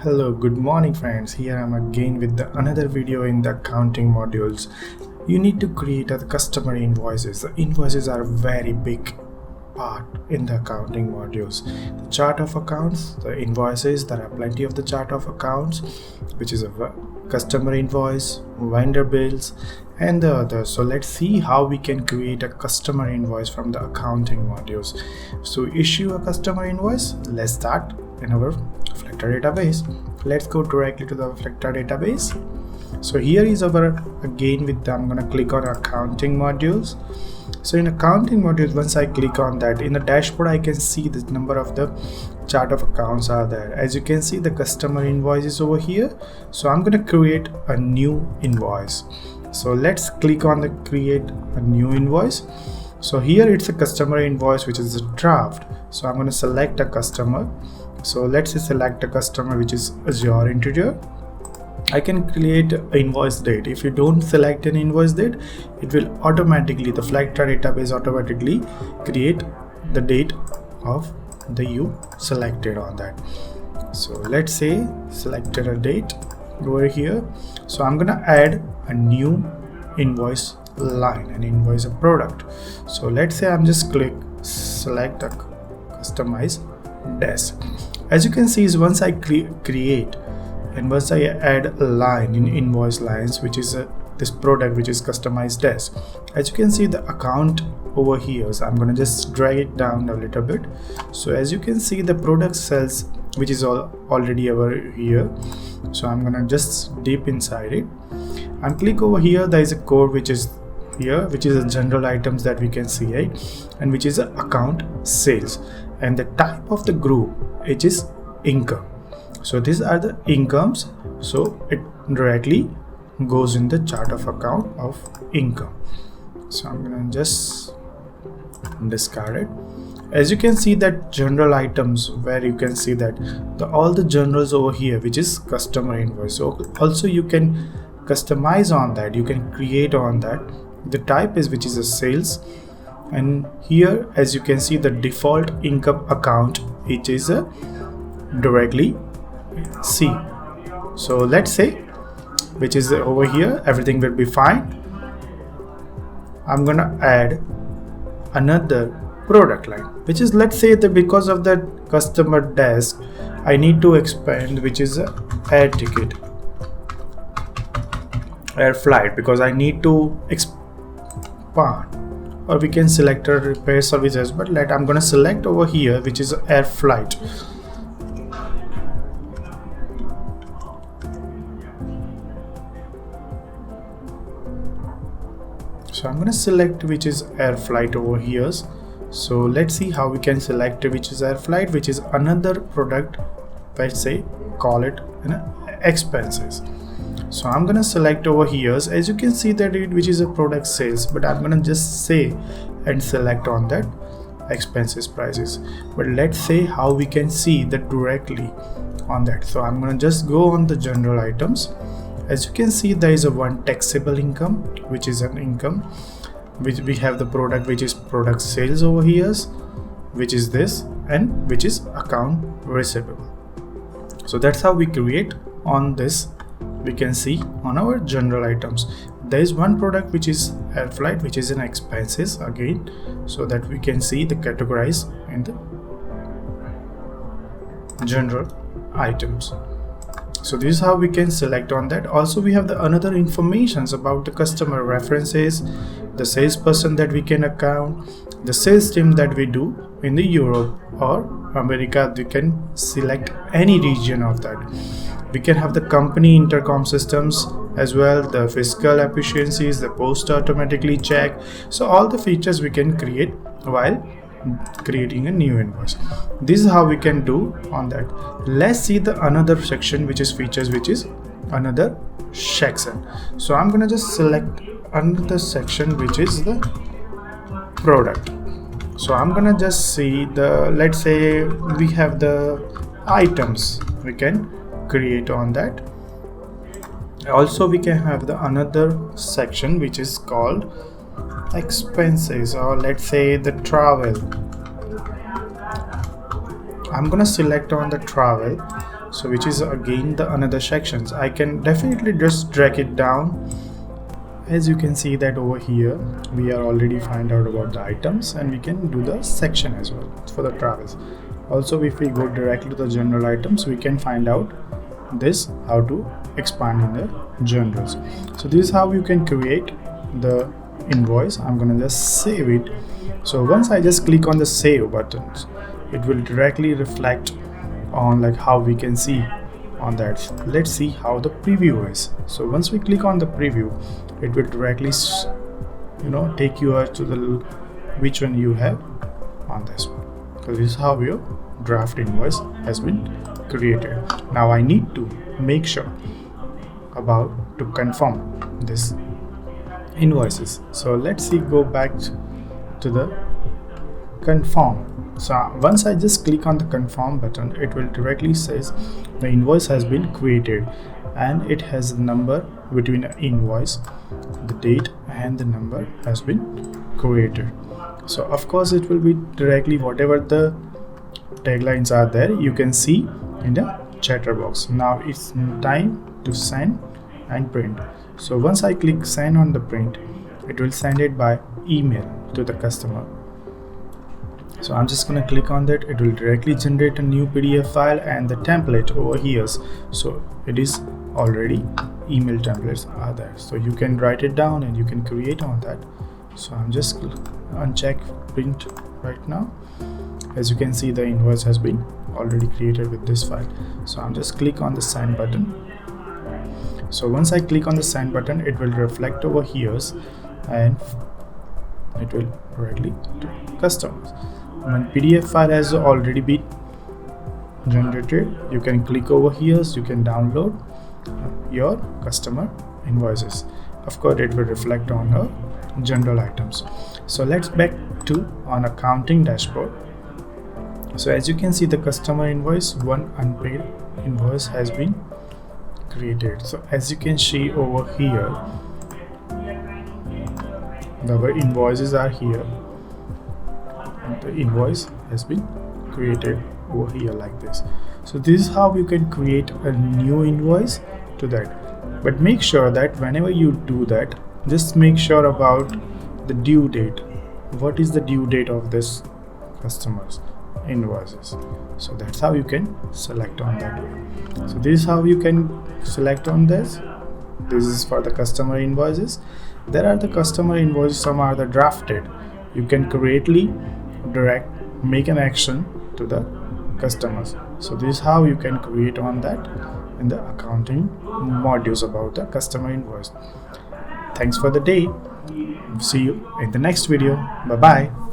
Hello, good morning friends. Here I am again with another video in the accounting modules. You need to create a customer invoices. The invoices are a very big part in the accounting modules. The chart of accounts, the invoices, there are plenty of the chart of accounts, which is a customer invoice, vendor bills, and the others. So let's see how we can create a customer invoice from the accounting modules. So issue a customer invoice. Let's start in our Flectra database. Let's go directly to the Flectra database. So here is our again with I'm gonna click on accounting modules. So in accounting modules, once I click on that, in the dashboard I can see the number of the chart of accounts are there. As you can see, the customer invoice is over here. So I'm gonna create a new invoice. So let's click on the create a new invoice. So here it's a customer invoice, which is a draft. So I'm going to select a customer. So let's select a customer which is Azure integer. I can create an invoice date. If you don't select an invoice date, it will automatically, the Flectra database automatically create the date of the you selected on that. So let's say selected a date over here. So I'm gonna add a new invoice line and invoice a product. So let's say I'm just select a customize desk. As you can see, is once I create and once I add a line in invoice lines, which is this product which is customized desk. As you can see, the account over here, so I'm gonna just drag it down a little bit. So as you can see, the product cells which is already over here. So I'm gonna just dip inside it and click over here. There is a code which is here, which is a general items that we can see, right? And which is a account sales, and the type of the group, it is income. So these are the incomes, so it directly goes in the chart of account of income. So I'm gonna just discard it. As you can see, that general items, where you can see that all the generals over here, which is customer invoice. So also you can customize on that, you can create on that. The type is which is a sales, and here as you can see, the default income account, it is a directly C. So let's say which is over here, everything will be fine. I'm gonna add another product line, which is, let's say that because of that customer desk, I need to expand, which is a air ticket, air flight, because I need to expand. Or we can select a repair services, but I'm gonna select over here, which is air flight. So I'm going to select which is air flight over here. So let's see how we can select which is air flight, which is another product. Let's say call it expenses. So I'm going to select over here. As you can see that which is a product sales, but I'm going to just say and select on that expenses prices. But let's say how we can see that directly on that. So I'm going to just go on the general items. As you can see, there is a one taxable income, which is an income, which we have the product which is product sales over here, which is this, and which is account receivable. So that's how we create on this. We can see on our general items, there is one product which is air flight, which is an expenses again, so that we can see the categorize in the general items. So this is how we can select on that. Also we have the another informations about the customer references, the salesperson that we can account, the sales team that we do in the Europe or America. We can select any region of that. We can have the company intercom systems as well, the fiscal efficiencies, the post automatically check. So all the features we can create while creating a new invoice. This is how we can do on that. Let's see the another section which is features, which is another section. So I'm gonna just select another section which is the product. So I'm gonna just see the, let's say we have the items we can create on that. Also we can have the another section which is called expenses, or let's say the travel. I'm gonna select on the travel. so which is again the another sections. I can definitely just drag it down. As you can see that over here we are already find out about the items, and we can do the section as well for the travels. Also, if we go directly to the general items, we can find out this how to expand in the generals. So this is how you can create the invoice. I'm gonna just save it. So once I just click on the save buttons, it will directly reflect on like how we can see on that. Let's see how the preview is. So once we click on the preview, it will directly take you to the which one you have on this one. So this is how your draft invoice has been created. Now I need to make sure about to confirm this invoices. So let's see, go back to the confirm. So once I just click on the confirm button, it will directly says the invoice has been created, and it has a number between an invoice, the date and the number has been created. So of course it will be directly whatever the taglines are there, you can see in the chatter box. Now it's time to send and print. So once I click send on the print, it will send it by email to the customer. So I'm just going to click on that. It will directly generate a new PDF file and the template over here. So it is already email templates are there. So you can write it down and you can create on that. So I'm just uncheck print right now. As you can see, the invoice has been already created with this file. So I'm just click on the send button. So once I click on the send button, it will reflect over here and it will directly to customers. When PDF file has already been generated, you can click over here, you can download your customer invoices. Of course it will reflect on our general items. So let's back to on accounting dashboard. So as you can see, the customer invoice, one unpaid invoice has been created. So as you can see over here, the invoices are here. The invoice has been created over here like this. So this is how you can create a new invoice to that. But make sure that whenever you do that, just make sure about the due date. What is the due date of this customer's invoices? So that's how you can select on that way. So this is how you can select on this. This is for the customer invoices. There are the customer invoices, some are the drafted. You can creately make an action to the customers. So this is how you can create on that in the accounting modules about the customer invoice. Thanks for the day. See you in the next video. Bye bye.